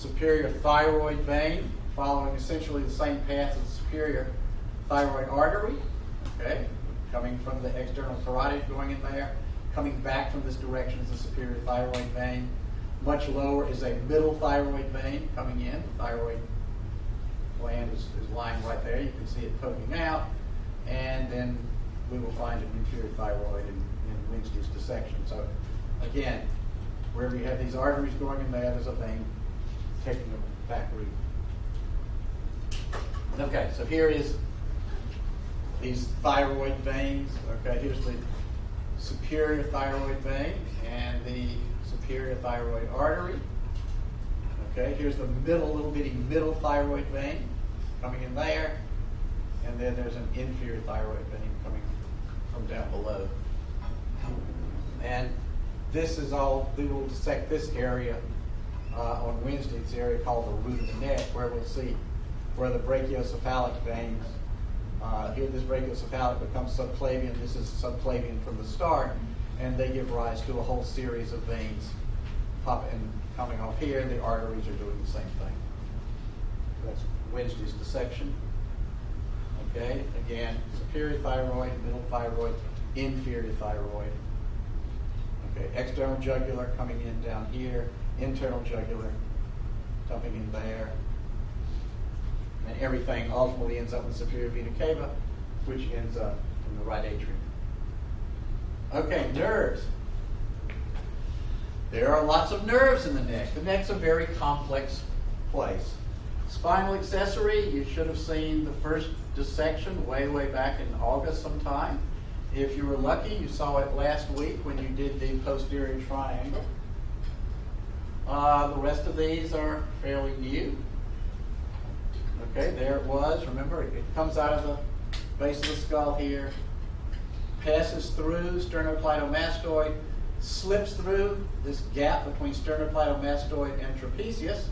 superior thyroid vein, following essentially the same path as the superior thyroid artery, okay, coming from the external carotid going in there, coming back from this direction is the superior thyroid vein. Much lower is a middle thyroid vein coming in. The thyroid gland is lying right there. You can see it poking out. And then we will find an inferior thyroid in Wednesday's dissection. So again, wherever you have these arteries going in there, there's a vein taking a back route. Okay, so here is these thyroid veins. Okay, here's the superior thyroid vein and the superior thyroid artery. Okay, here's the middle, little bitty middle thyroid vein coming in there. And then there's an inferior thyroid vein coming from down below. And this is all, we will dissect this area on Wednesday. It's the area called the root of the neck, where we'll see where the brachiocephalic veins, here this brachiocephalic becomes subclavian. This is subclavian from the start, and they give rise to a whole series of veins coming off here, and the arteries are doing the same thing. That's Wednesday's dissection. Okay, again, superior thyroid, middle thyroid, inferior thyroid. Okay, external jugular coming in down here, internal jugular dumping in there. And everything ultimately ends up in the superior vena cava, which ends up in the right atrium. Okay, nerves. There are lots of nerves in the neck. The neck's a very complex place. Spinal accessory, you should have seen the first dissection way back in August sometime. If you were lucky, you saw it last week when you did the posterior triangle. The rest of these are fairly new. Okay, there it was. Remember, it comes out of the base of the skull here, passes through sternocleidomastoid, slips through this gap between sternocleidomastoid and trapezius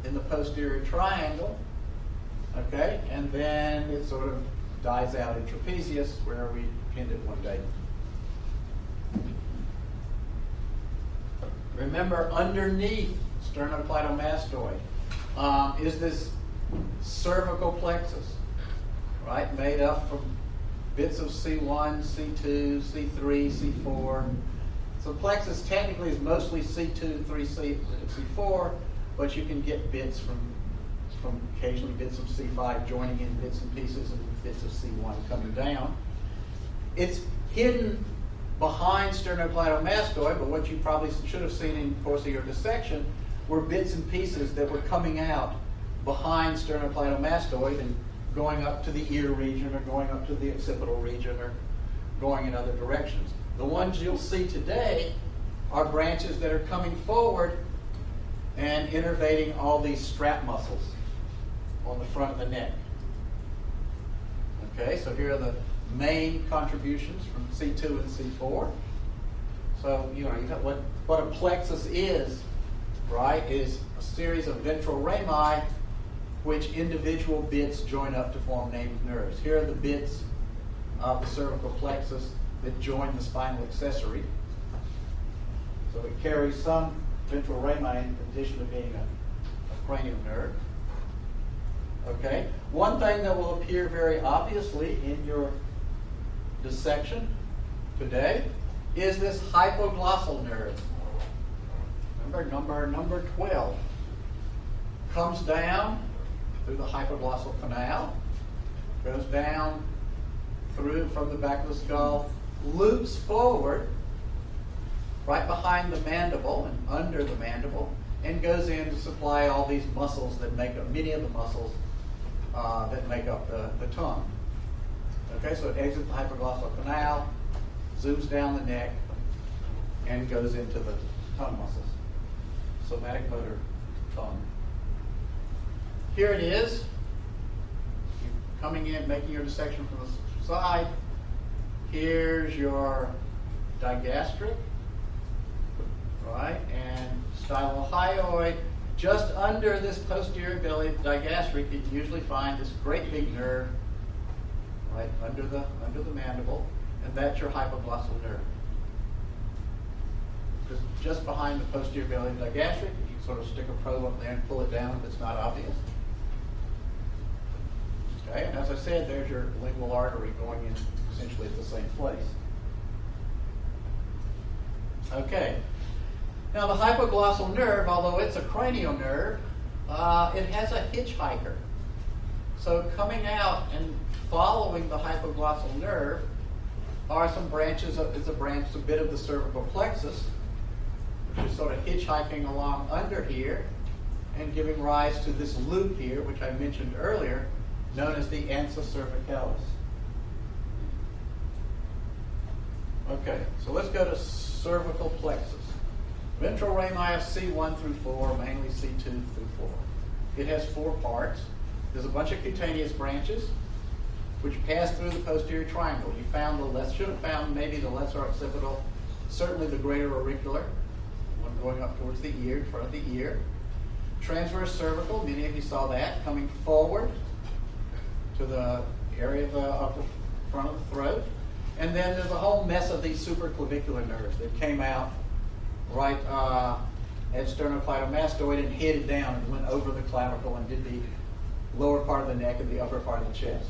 in the posterior triangle. Okay, and then it sort of dies out in trapezius, where we pinned it one day. Remember, underneath sternocleidomastoid is this cervical plexus, right? Made up from bits of C1, C2, C3, C4. So plexus technically is mostly C2, 3C, C4, but you can get bits from occasionally bits of C5 joining in bits and pieces and bits of C1 coming down. It's hidden behind sternocleidomastoid, but what you probably should have seen in the course of your dissection were bits and pieces that were coming out behind sternocleidomastoid and going up to the ear region or going up to the occipital region or going in other directions. The ones you'll see today are branches that are coming forward and innervating all these strap muscles on the front of the neck. Okay, so here are the main contributions from C2 and C4. So, you know what a plexus is, right, is a series of ventral rami which individual bits join up to form named nerves. Here are the bits of the cervical plexus that join the spinal accessory. So it carries some ventral rami in addition to being a cranial nerve. Okay. One thing that will appear very obviously in your dissection today is this hypoglossal nerve. Remember, number 12 comes down through the hypoglossal canal, goes down through from the back of the skull, loops forward right behind the mandible and under the mandible, and goes in to supply all these muscles that make up, many of the muscles that make up the tongue. Okay, so it exits the hypoglossal canal, zooms down the neck, and goes into the tongue muscles. Somatic motor tongue. Here it is. You're coming in, making your dissection from the side. Here's your digastric, right, and stylohyoid. Just under this posterior belly digastric, you usually find this great big nerve, right, under the mandible, and that's your hypoglossal nerve. just behind the posterior biliary digastric. You can sort of stick a probe up there and pull it down if it's not obvious. Okay, and as I said, there's your lingual artery going in essentially at the same place. Okay, now the hypoglossal nerve, although it's a cranial nerve, it has a hitchhiker. So coming out and following the hypoglossal nerve are some branches it's a bit of the cervical plexus, which is sort of hitchhiking along under here and giving rise to this loop here, which I mentioned earlier, known as the ansa cervicalis. Okay, so let's go to cervical plexus. Ventral rami of C1 through 4, mainly C2 through 4. It has 4 parts. There's a bunch of cutaneous branches which pass through the posterior triangle. You found should have found maybe the lesser occipital, certainly the greater auricular, one going up towards the ear, in front of the ear. Transverse cervical, many of you saw that, coming forward to the area of the front of the throat. And then there's a whole mess of these supraclavicular nerves that came out right at sternocleidomastoid and headed down and went over the clavicle and did the lower part of the neck and the upper part of the chest.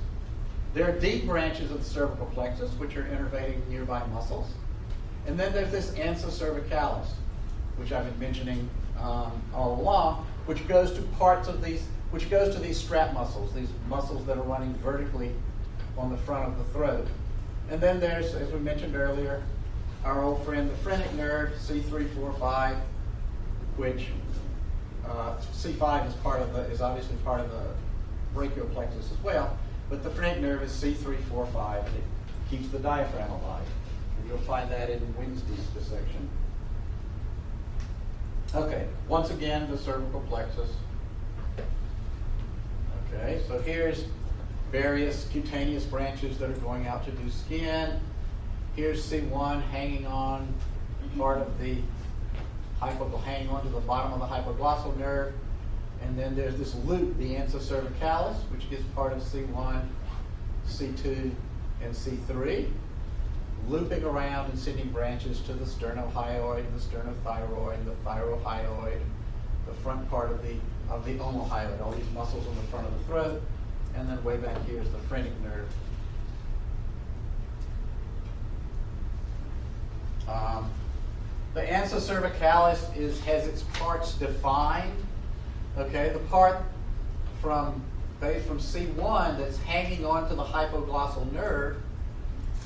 There are deep branches of the cervical plexus, which are innervating nearby muscles. And then there's this ansa cervicalis, which I've been mentioning all along, which goes to these strap muscles, these muscles that are running vertically on the front of the throat. And then there's, as we mentioned earlier, our old friend, the phrenic nerve, C3, 4, 5, which C5 is obviously part of the brachial plexus as well, but the phrenic nerve is C3, 4, 5, and it keeps the diaphragm alive. And you'll find that in Wednesday's dissection. Okay, once again, the cervical plexus. Okay, so here's various cutaneous branches that are going out to do skin. Here's C1 hanging on part of the hanging onto the bottom of the hypoglossal nerve. And then there's this loop, the ansa cervicalis, which is part of C1, C2, and C3, looping around and sending branches to the sternohyoid, the sternothyroid, the thyrohyoid, the front part of the omohyoid, all these muscles on the front of the throat. And then way back here is the phrenic nerve. The ansa cervicalis has its parts defined. Okay, the part from C1 that's hanging onto the hypoglossal nerve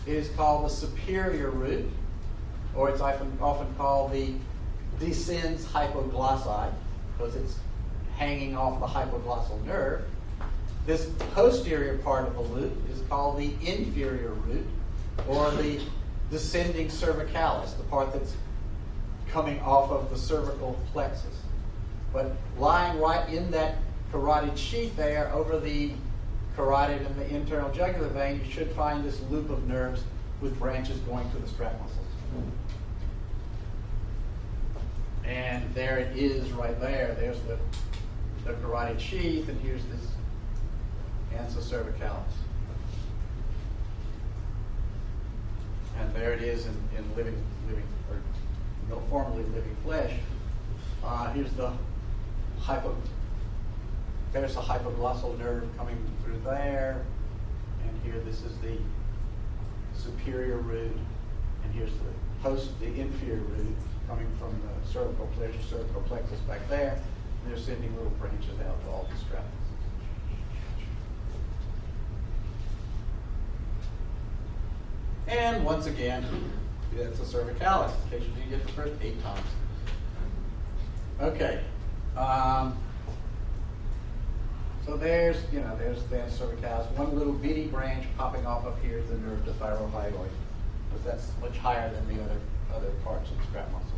is called the superior root, or it's often called the descens hypoglossi, because it's hanging off the hypoglossal nerve. This posterior part of the loop is called the inferior root, or the descending cervicalis, the part that's coming off of the cervical plexus. But lying right in that carotid sheath there, over the carotid and the internal jugular vein, you should find this loop of nerves with branches going to the strap muscles. And there it is right there. There's the carotid sheath, and here's this ansa cervicalis. And there it is in formerly living flesh. Here's there's the hypoglossal nerve coming through there, and here this is the superior root, and here's the inferior root coming from the cervical plexus back there, and they're sending little branches out to all the straps. And once again, that's the cervicalis, in case you didn't get the first 8 times. Okay. So there's the cervicalis. One little bitty branch popping off up here is the nerve to thyrohyoid, because that's much higher than the other parts of the strap muscles.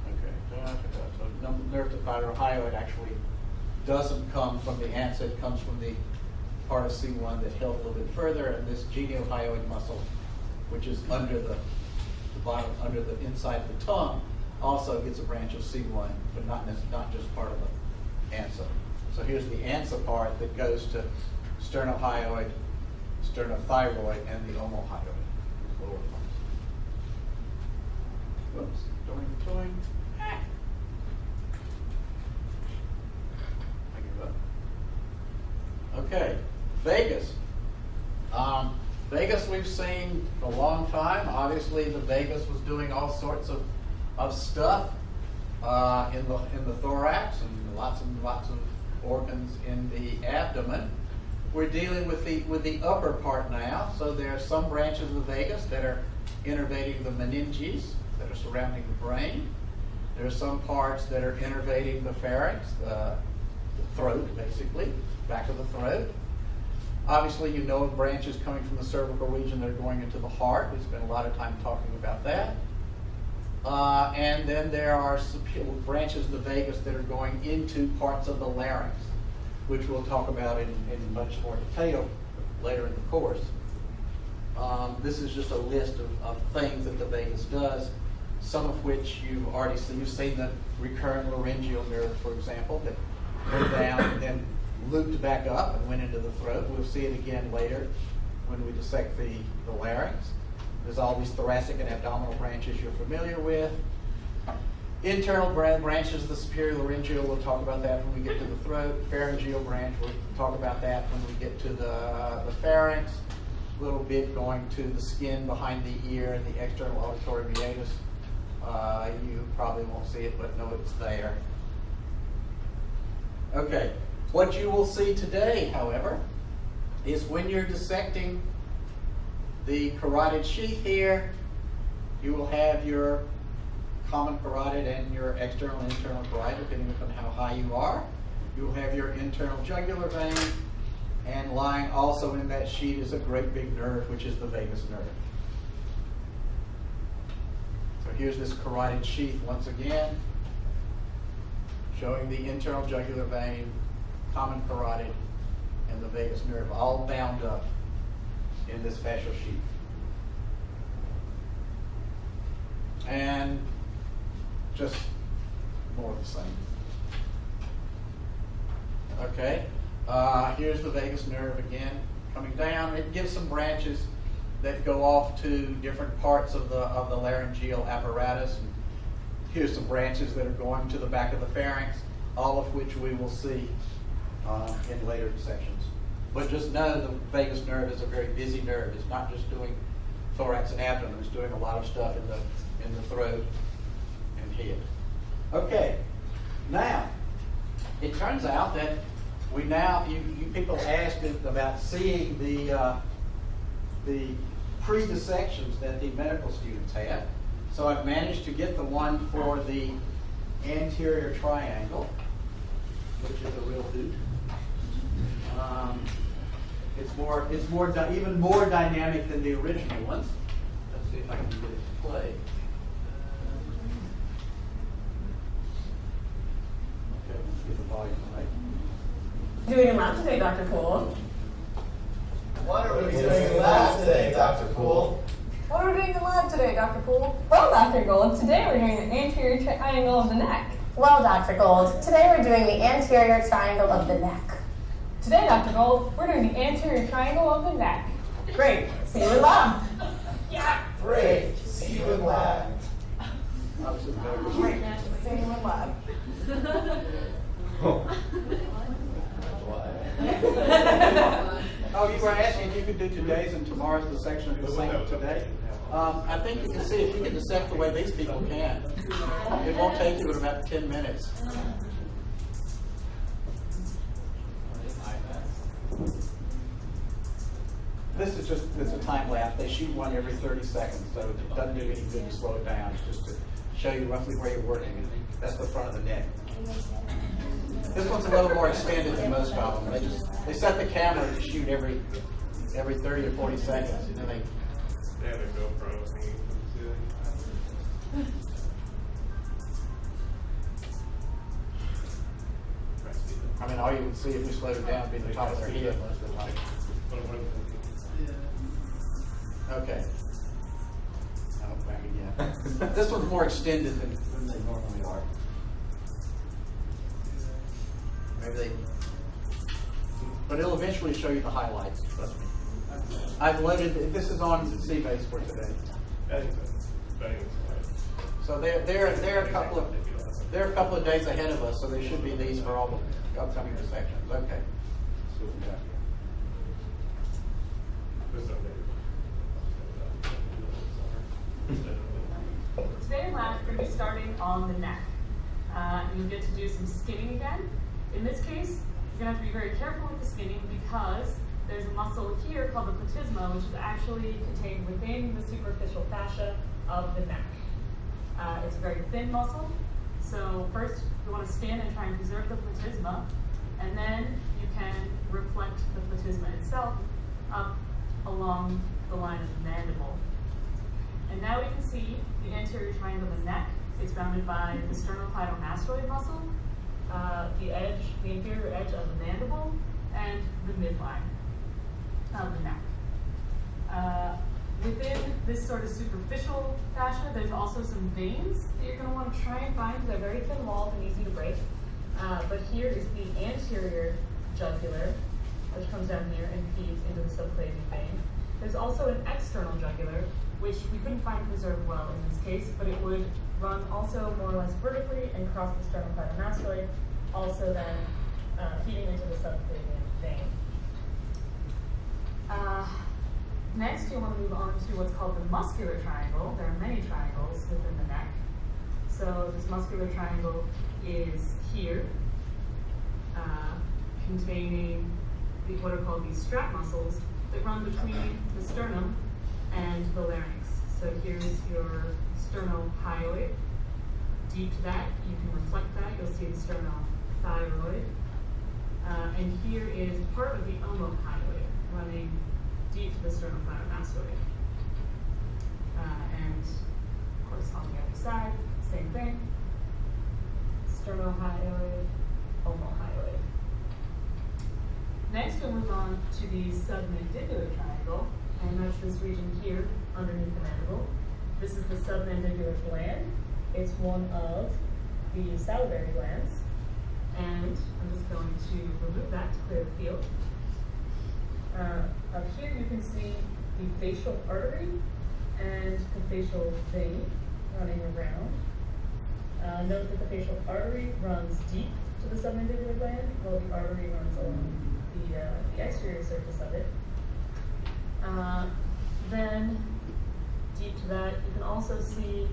Okay. So nerve to thyrohyoid actually doesn't come from the ansa, it comes from the part of C1 that held a little bit further, and this geniohyoid muscle, which is under the bottom, under the inside of the tongue, also gets a branch of C1, but not just part of the ansa. So here's the ansa part that goes to sternohyoid, sternothyroid, and the omohyoid, lower parts. Whoops, doing. I give up. Okay, Vegas. Vegas we've seen a long time. Obviously, the Vegas was doing all sorts of stuff in the thorax and lots of organs in the abdomen. We're dealing with the upper part now. So there are some branches of the vagus that are innervating the meninges that are surrounding the brain. There are some parts that are innervating the pharynx, the throat, basically, back of the throat. Obviously, you know of branches coming from the cervical region that are going into the heart. We spent a lot of time talking about that. And then there are branches of the vagus that are going into parts of the larynx, which we'll talk about in much more detail later in the course. This is just a list of things that the vagus does, some of which you've already seen. You've seen the recurrent laryngeal nerve, for example, that went down and then looped back up and went into the throat. We'll see it again later when we dissect the larynx. There's all these thoracic and abdominal branches you're familiar with. Internal branches of the superior laryngeal, we'll talk about that when we get to the throat. Pharyngeal branch, we'll talk about that when we get to the pharynx. A little bit going to the skin behind the ear and the external auditory meatus. You probably won't see it, but know it's there. Okay, what you will see today, however, is when you're dissecting the carotid sheath here, you will have your common carotid and your external and internal carotid, depending upon how high you are. You will have your internal jugular vein, and lying also in that sheet is a great big nerve, which is the vagus nerve. So here's this carotid sheath once again, showing the internal jugular vein, common carotid, and the vagus nerve all bound up in this fascial sheath. And just more of the same. Okay, here's the vagus nerve again coming down. It gives some branches that go off to different parts of the laryngeal apparatus. And here's some branches that are going to the back of the pharynx, all of which we will see in later sections. But just know the vagus nerve is a very busy nerve. It's not just doing thorax and abdomen. It's doing a lot of stuff in the throat and head. Okay, now it turns out that we now you people asked about seeing the pre-dissections that the medical students had. So I've managed to get the one for the anterior triangle, which is a real hoot. It's even more dynamic than the original ones. Let's see if I can get it to play. Okay, let's get the volume right. Doing a lab today, Dr. Poole. What are we doing in lab today, Dr. Poole? What are we doing in lab today, Dr. Poole? Well, Dr. Gold, today we're doing the anterior triangle of the neck. Well, Dr. Gold, today we're doing the anterior triangle of the neck. Today, Dr. Gold, we're doing the anterior triangle of the neck. Great. See you in lab. Yeah. Great. See you in lab. Great. See you in lab. Oh, you were asking if you could do today's and tomorrow's dissection of the same today? I think you can see if you can dissect the way these people can. It won't take you but about 10 minutes. This is it's a time lapse. They shoot one every 30 seconds, so it doesn't do any good to slow it down. It's just to show you roughly where you're working. That's the front of the neck. This one's a little more extended than most of them. They set the camera to shoot every 30 or 40 seconds. You know, They have a GoPro hanging from the ceiling. I mean, all you would see if we slowed it down would be the top of their head most of the time. Okay. Oh, back again. This one's more extended than they normally are. But it'll eventually show you the highlights, trust me. I've loaded, this is on CBase for today. So they're a couple of days ahead of us, so there should be these for all the upcoming sections. Okay. So we got here. Today in lab, we're going to be starting on the neck. And you'll get to do some skinning again. In this case, you're going to have to be very careful with the skinning because there's a muscle here called the platysma, which is actually contained within the superficial fascia of the neck. It's a very thin muscle. So first, you want to skin and try and preserve the platysma, and then you can reflect the platysma itself up along the line of the mandible. And now we can see the anterior triangle of the neck. It's bounded by the sternocleidomastoid muscle, the inferior edge of the mandible, and the midline of the neck. Within this sort of superficial fascia, there's also some veins that you're going to want to try and find. They're very thin walled and easy to break. But here is the anterior jugular, which comes down here and feeds into the subclavian vein. There's also an external jugular, which we couldn't find preserved well in this case, but it would run also more or less vertically and cross the sternocleidomastoid, also then feeding into the subclavian vein. Next, you'll want to move on to what's called the muscular triangle. There are many triangles within the neck. So this muscular triangle is here, containing what are called these strap muscles that run between the sternum and the larynx. So here's your sternohyoid. Deep to that, you can reflect that. You'll see the sternothyroid. And here is part of the omohyoid running deep to the sternocleidomastoid. And of course on the other side, same thing. Sternohyoid, omohyoid. Next we'll move on to the submandibular triangle, and that's this region here underneath the mandible. This is the submandibular gland. It's one of the salivary glands. And I'm just going to remove that to clear the field. Up here you can see the facial artery and the facial vein running around. Note that the facial artery runs deep to the submandibular gland, while the artery runs along the exterior surface of it. Then deep to that, you can also see